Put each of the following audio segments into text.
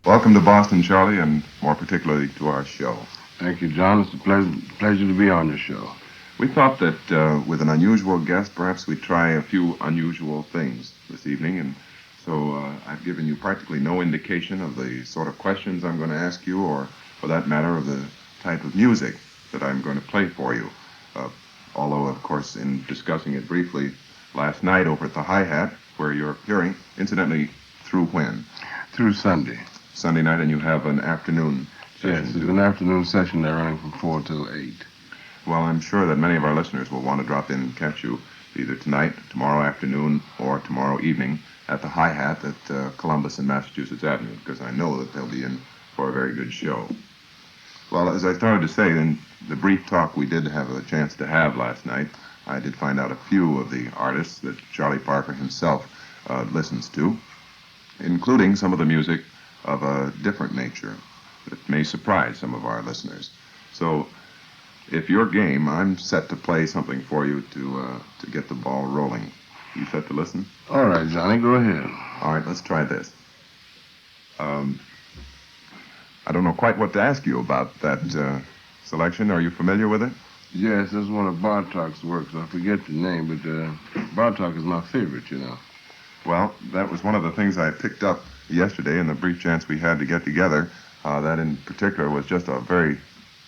Welcome to Boston, Charlie, and more particularly to our show. Thank you, John. It's a pleasure to be on your show. We thought that with an unusual guest, perhaps we'd try a few unusual things this evening, and so I've given you practically no indication of the sort of questions I'm going to ask you, or for that matter, of the type of music that I'm going to play for you. Although, of course, in discussing it briefly last night over at the Hi-Hat, where you're appearing, incidentally, through when? Through Sunday. Sunday night, and you have an afternoon session. Yes, it's an afternoon session. They're running from 4 till 8. Well, I'm sure that many of our listeners will want to drop in and catch you either tonight, tomorrow afternoon, or tomorrow evening at the Hi-Hat at Columbus and Massachusetts Avenue, because I know that they'll be in for a very good show. Well, as I started to say, in the brief talk we did have a chance to have last night, I did find out a few of the artists that Charlie Parker himself listens to, including some of the music of a different nature that may surprise some of our listeners. So, if you're game, I'm set to play something for you to get the ball rolling. You set to listen? All right, Johnny, go ahead. All right, let's try this. I don't know quite what to ask you about that selection. Are you familiar with it? Yes, that's one of Bartok's works. I forget the name, but Bartok is my favorite, you know. Well, that was one of the things I picked up yesterday in the brief chance we had to get together. That in particular was just a very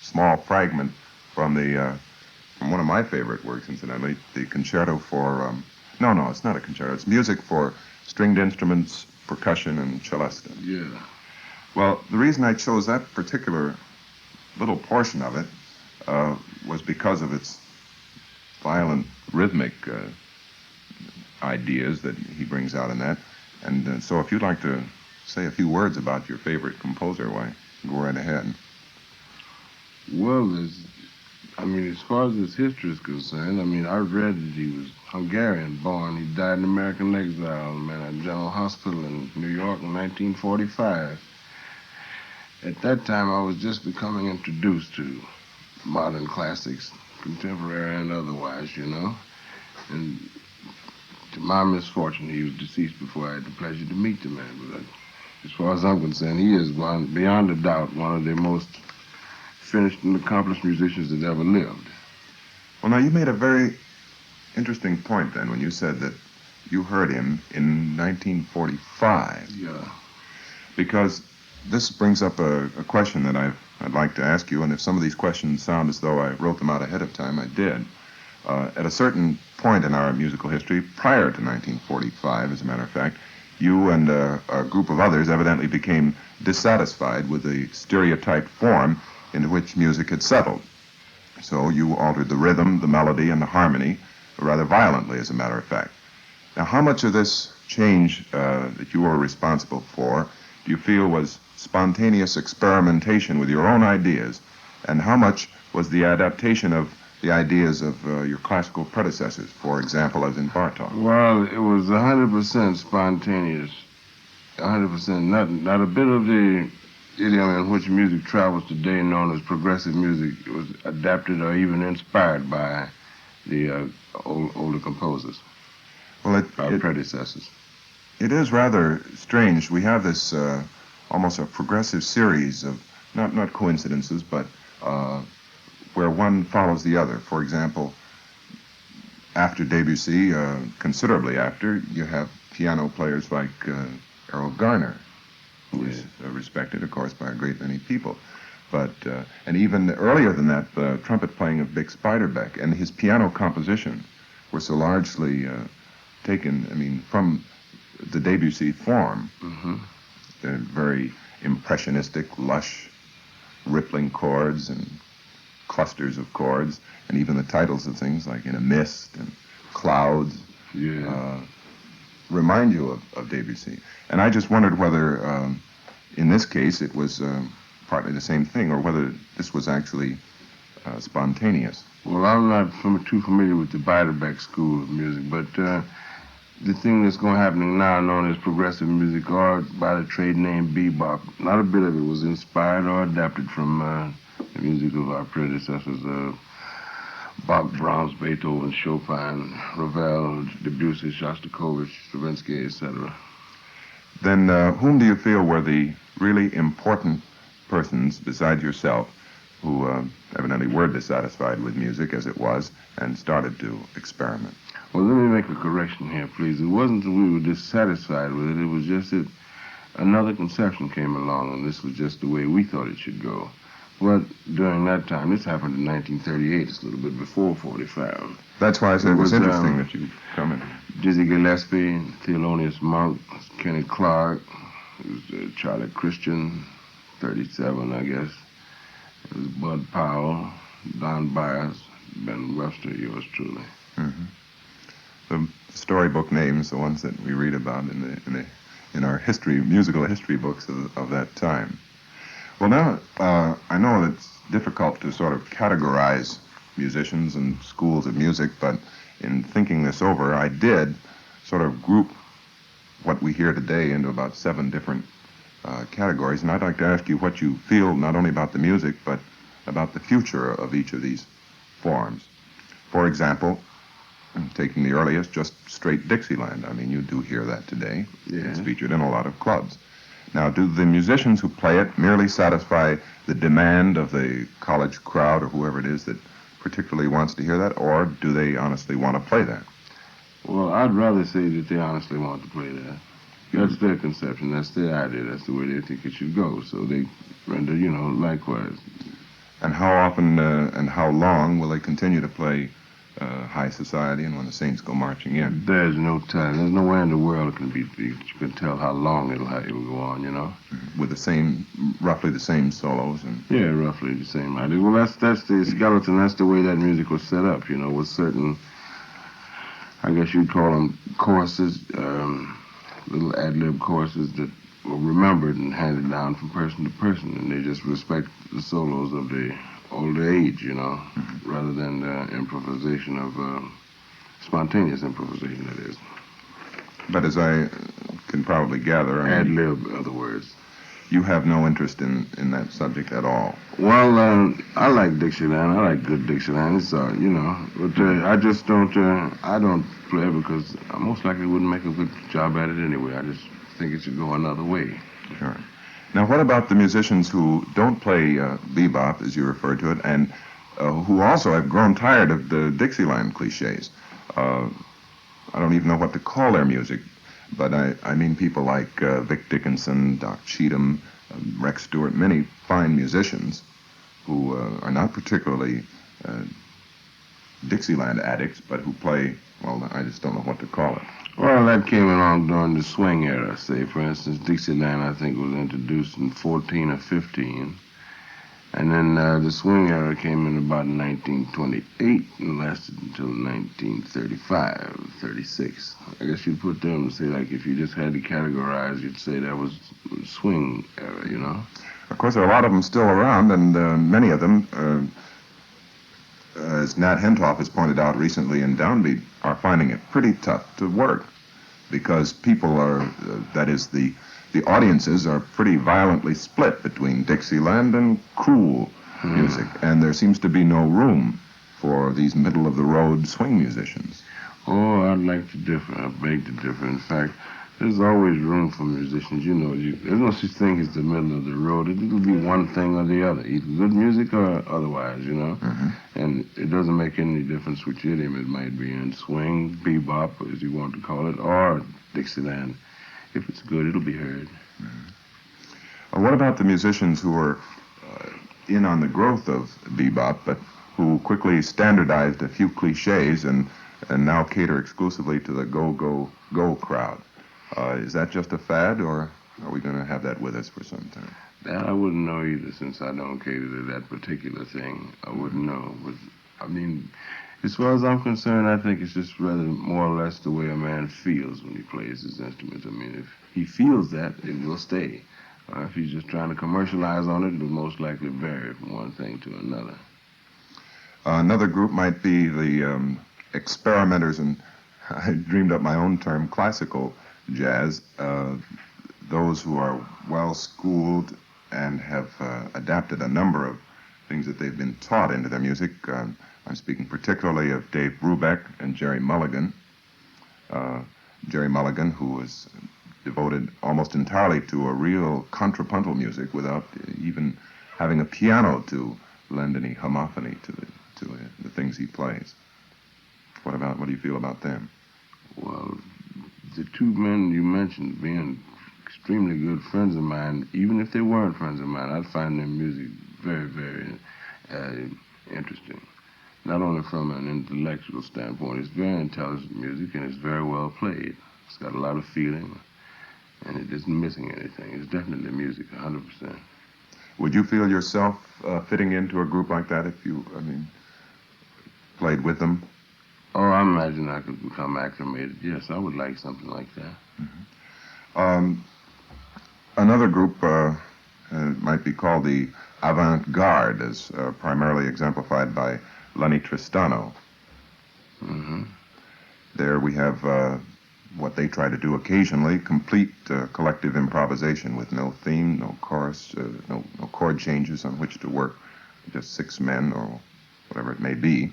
small fragment from one of my favorite works, incidentally, the concerto for, no, it's not a concerto. It's music for stringed instruments, percussion, and celesta. Yeah. Well, the reason I chose that particular little portion of it was because of its violent rhythmic ideas that he brings out in that. And so if you'd like to say a few words about your favorite composer, why, go right ahead. Well, as far as his history is concerned, I read that he was Hungarian born. He died in American exile, at General Hospital in New York in 1945. At that time, I was just becoming introduced to modern classics, contemporary and otherwise, you know. And to my misfortune, he was deceased before I had the pleasure to meet the man. But as far as I'm concerned, he is beyond a doubt one of the most finished and accomplished musicians that ever lived. Well, now, you made a very interesting point then when you said that you heard him in 1945. Yeah. Because this brings up a question that I'd like to ask you, and if some of these questions sound as though I wrote them out ahead of time, I did. At a certain point in our musical history, prior to 1945, as a matter of fact, you and a group of others evidently became dissatisfied with the stereotyped form into which music had settled. So you altered the rhythm, the melody, and the harmony rather violently, as a matter of fact. Now, how much of this change that you were responsible for do you feel was spontaneous experimentation with your own ideas, and how much was the adaptation of the ideas of your classical predecessors, for example, as in Bartok? Well, it was 100% spontaneous. 100%. Not a bit of the idiom in which music travels today, known as progressive music, was adapted or even inspired by the older composers, Well, our predecessors. It is rather strange. We have this almost a progressive series of, not coincidences, but where one follows the other. For example, after Debussy, considerably after, you have piano players like Errol Garner, who is respected, of course, by a great many people. But, and even earlier than that, the trumpet playing of Bix Beiderbecke and his piano composition were so largely taken, from the Debussy form. Mm-hmm. They're very impressionistic, lush, rippling chords and clusters of chords, and even the titles of things like In a Mist and Clouds remind you of Debussy. And I just wondered whether, in this case, it was partly the same thing, or whether this was actually spontaneous. Well, I'm not too familiar with the Beiderbecke school of music, but the thing that's going to happen now, known as progressive music, or by the trade name Bebop, not a bit of it was inspired or adapted from the music of our predecessors, Bach, Brahms, Beethoven, Chopin, Ravel, Debussy, Shostakovich, Stravinsky, etc. Then whom do you feel were the really important persons besides yourself who evidently were dissatisfied with music as it was and started to experiment. Well, let me make a correction here, please. It wasn't that we were dissatisfied with it. It was just that another conception came along, and this was just the way we thought it should go. But during that time, this happened in 1938. It's a little bit before 45. That's why I said it was interesting that you come in. Dizzy Gillespie, Thelonious Monk, Kenny Clark, it was Charlie Christian, 37, I guess. It was Bud Powell, Don Byers, Ben Webster, yours truly. Mm-hmm. The storybook names, the ones that we read about in our musical history books of that time. Well, now I know it's difficult to sort of categorize musicians and schools of music, but in thinking this over, I did sort of group what we hear today into about 7 different categories, and I'd like to ask you what you feel not only about the music, but about the future of each of these forms. For example, taking the earliest, just straight Dixieland. I mean, you do hear that today. Yeah. It's featured in a lot of clubs. Now, do the musicians who play it merely satisfy the demand of the college crowd or whoever it is that particularly wants to hear that, or do they honestly want to play that? Well, I'd rather say that they honestly want to play that. That's their conception. That's their idea. That's the way they think it should go. So they render, likewise. And how often and how long will they continue to play High Society and When the Saints Go Marching In? There's no time. There's nowhere in the world you can tell how long it'll go on, With roughly the same solos and... Yeah, roughly the same idea. Well, that's the skeleton. That's the way that music was set up, with certain, I guess you'd call them choruses, little ad-lib choruses that were remembered and handed down from person to person, and they just respect the solos of the older age, rather than improvisation of spontaneous improvisation, that is. But as I can probably gather... Ad-lib, in other words. You have no interest in that subject at all. Well, I like Dixieland. I like good Dixieland. It's, but I just don't, I don't play because I most likely wouldn't make a good job at it anyway. I just think it should go another way. Sure. Now, what about the musicians who don't play bebop, as you referred to it, and who also have grown tired of the Dixieland cliches? I don't even know what to call their music, but I mean people like Vic Dickinson, Doc Cheatham, Rex Stewart, many fine musicians who are not particularly Dixieland addicts, but who play, well, I just don't know what to call it. Well, that came along during the swing era, say. For instance, Dixieland, I think, was introduced in 14 or 15. And then the swing era came in about 1928 and lasted until 1935, 36. I guess you'd put them and say, like, if you just had to categorize, you'd say that was swing era, Of course, there are a lot of them still around, and many of them, as Nat Hentoff has pointed out recently in Downbeat, are finding it pretty tough to work because people are, that is, the audiences are pretty violently split between Dixieland and cool music, and there seems to be no room for these middle-of-the-road swing musicians. Oh, I'd like to differ. I beg to differ. In fact, there's always room for musicians. There's no such thing as the middle of the road. It'll be one thing or the other, either good music or otherwise, Mm-hmm. And it doesn't make any difference which idiom it might be in, swing, bebop, as you want to call it, or Dixieland. If it's good, it'll be heard. Mm-hmm. What about the musicians who are in on the growth of bebop, but who quickly standardized a few cliches and now cater exclusively to the go crowd? Is that just a fad, or are we going to have that with us for some time? That I wouldn't know either, since I don't cater to that particular thing. I wouldn't know. But, as far as I'm concerned, I think it's just rather more or less the way a man feels when he plays his instrument. If he feels that, it will stay. If he's just trying to commercialize on it, it'll most likely vary from one thing to another. Another group might be the experimenters, and I dreamed up my own term, classical jazz, those who are well-schooled and have adapted a number of things that they've been taught into their music. I'm speaking particularly of Dave Brubeck and Jerry Mulligan. Jerry Mulligan, who was devoted almost entirely to a real contrapuntal music without even having a piano to lend any homophony to the things he plays. What do you feel about them? Well, the two men you mentioned being extremely good friends of mine, even if they weren't friends of mine, I'd find their music very, very interesting. Not only from an intellectual standpoint, it's very intelligent music and it's very well played. It's got a lot of feeling and it isn't missing anything. It's definitely music, 100%. Would you feel yourself fitting into a group like that if you, played with them? Oh, I imagine I could become acclimated. Yes, I would like something like that. Mm-hmm. Another group might be called the avant-garde, as primarily exemplified by Lenny Tristano. Mm-hmm. There we have what they try to do occasionally, complete collective improvisation with no theme, no chorus, no chord changes on which to work, just 6 men or whatever it may be,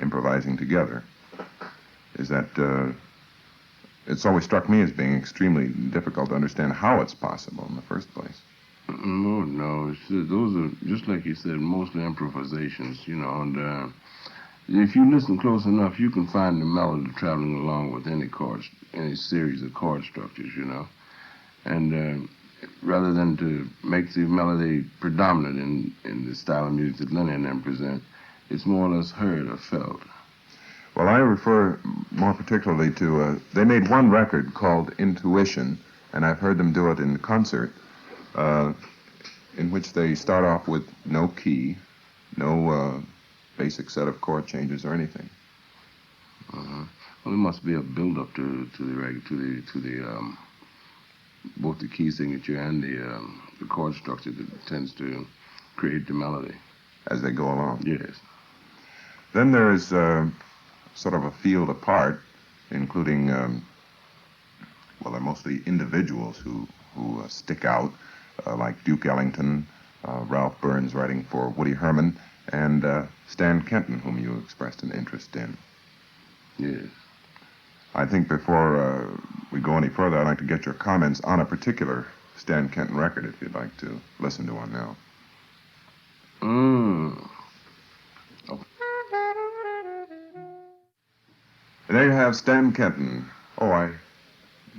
improvising together. Is that, it's always struck me as being extremely difficult to understand how it's possible in the first place. No, those are, just like you said, mostly improvisations, and if you listen close enough, you can find the melody traveling along with any series of chord structures, and rather than to make the melody predominant in the style of music that Lenny and them present, it's more or less heard or felt. Well, I refer more particularly to, they made one record called Intuition, and I've heard them do it in concert, in which they start off with no key, no basic set of chord changes or anything. Uh-huh. Well, there must be a build-up to the both the key signature and the chord structure that tends to create the melody As they go along. Yes. Then there is sort of a field apart, including, they're mostly individuals who stick out, like Duke Ellington, Ralph Burns writing for Woody Herman, and Stan Kenton, whom you expressed an interest in. Yes. I think before we go any further, I'd like to get your comments on a particular Stan Kenton record, if you'd like to listen to one now. There you have Stan Kenton. Oh, I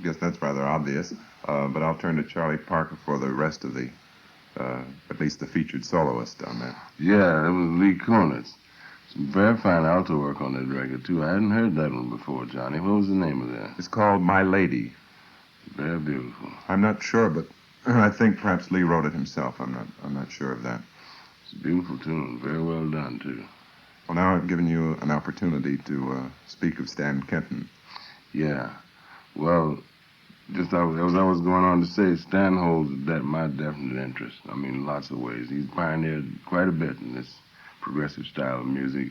guess that's rather obvious, but I'll turn to Charlie Parker for the rest of the, at least the featured soloist on that. Yeah, that was Lee Konitz. Some very fine alto work on that record, too. I hadn't heard that one before, Johnny. What was the name of that? It's called My Lady. Very beautiful. I'm not sure, but I think perhaps Lee wrote it himself. I'm not sure of that. It's a beautiful tune. Very well done, too. Well, now I've given you an opportunity to speak of Stan Kenton. Yeah. Well, just as I was going on to say, Stan holds my definite interest. I mean, in lots of ways. He's pioneered quite a bit in this progressive style of music.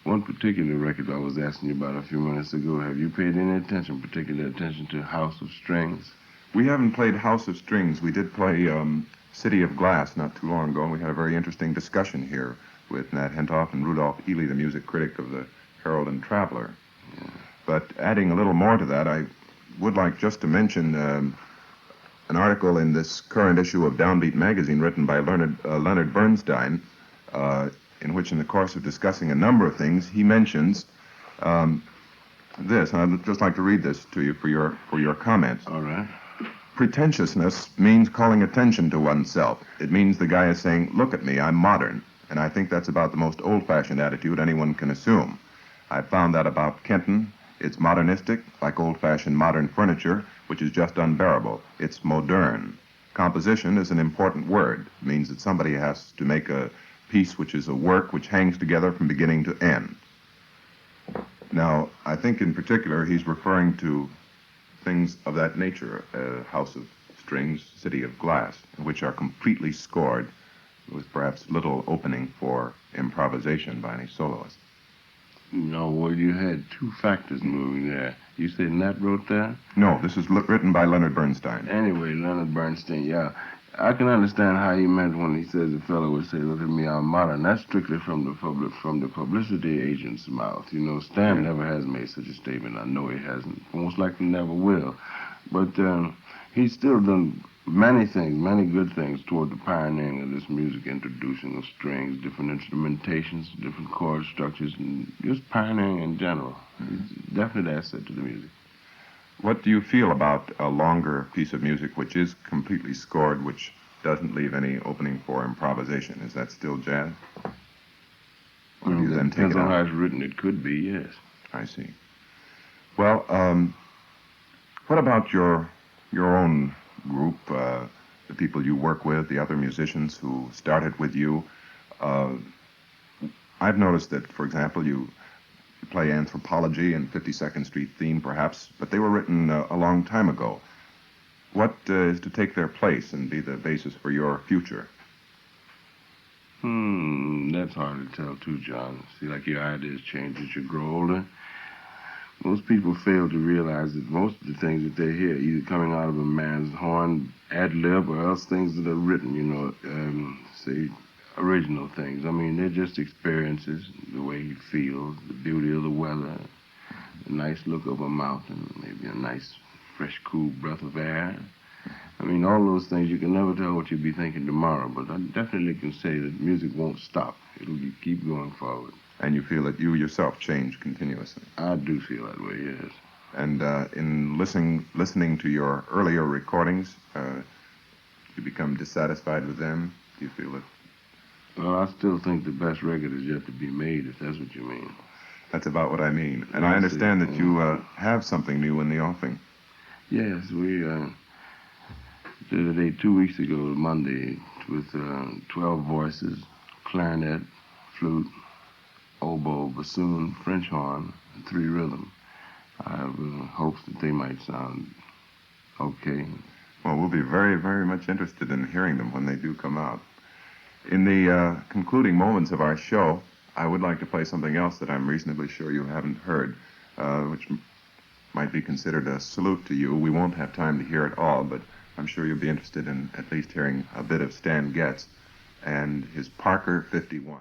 One particular record I was asking you about a few minutes ago, have you paid any particular attention to House of Strings? We haven't played House of Strings. We did play City of Glass not too long ago, and we had a very interesting discussion here with Nat Hentoff and Rudolph Ely, the music critic of the Herald and Traveler. Yeah. But adding a little more to that, I would like just to mention an article in this current issue of Downbeat magazine written by Leonard Bernstein, in which, in the course of discussing a number of things, he mentions this. And I'd just like to read this to you for your comments. All right. Pretentiousness means calling attention to oneself. It means the guy is saying, "Look at me, I'm modern." And I think that's about the most old-fashioned attitude anyone can assume. I found that about Kenton. It's modernistic, like old-fashioned modern furniture, which is just unbearable. It's modern. Composition is an important word. It means that somebody has to make a piece which is a work which hangs together from beginning to end. Now, I think in particular he's referring to things of that nature, House of Strings, City of Glass, which are completely scored with perhaps little opening for improvisation by any soloist. No, well, you had two factors moving there. You said Nat wrote that? No, this is written by Leonard Bernstein. Anyway, Leonard Bernstein, yeah. I can understand how he meant when he says a fellow would say, "Look at me, I'm modern." That's strictly from the publicity agent's mouth. Stan never has made such a statement. I know he hasn't. Most likely never will. But he's still done many things, many good things toward the pioneering of this music, introducing of strings, different instrumentations, different chord structures, and just pioneering in general. He's definitely an asset to the music. What do you feel about a longer piece of music which is completely scored, which doesn't leave any opening for improvisation? Is that still jazz? Or do you then take Depends it on how out? it's written. It could be, yes. I see. Well, what about your own group, the people you work with, the other musicians who started with you? Uh, I've noticed that, for example, you play Anthropology and 52nd Street Theme, perhaps, but they were written a long time ago. What is to take their place and be the basis for your future? That's hard to tell, too, John. See, like your ideas change as you grow older. Most people fail to realize that most of the things that they hear either coming out of a man's horn, ad lib, or else things that are written, say original things. I mean, they're just experiences, the way he feels, the beauty of the weather, the nice look of a mountain, maybe a nice, fresh, cool breath of air. I mean, all those things, you can never tell what you'll be thinking tomorrow, but I definitely can say that music won't stop. It'll keep going forward. And you feel that you yourself change continuously. I do feel that way, yes. And in listening to your earlier recordings, you become dissatisfied with them? Do you feel that? Well, I still think the best record is yet to be made, if that's what you mean. That's about what I mean. And I I understand see. that you have something new in the offing. Yes, we did a day 2 weeks ago, Monday, with 12 voices, clarinet, flute, oboe, bassoon, French horn, and 3 rhythm. I have hopes that they might sound okay. Well, we'll be very, very much interested in hearing them when they do come out. In the concluding moments of our show, I would like to play something else that I'm reasonably sure you haven't heard, which might be considered a salute to you. We won't have time to hear it all, but I'm sure you'll be interested in at least hearing a bit of Stan Getz and his Parker 51.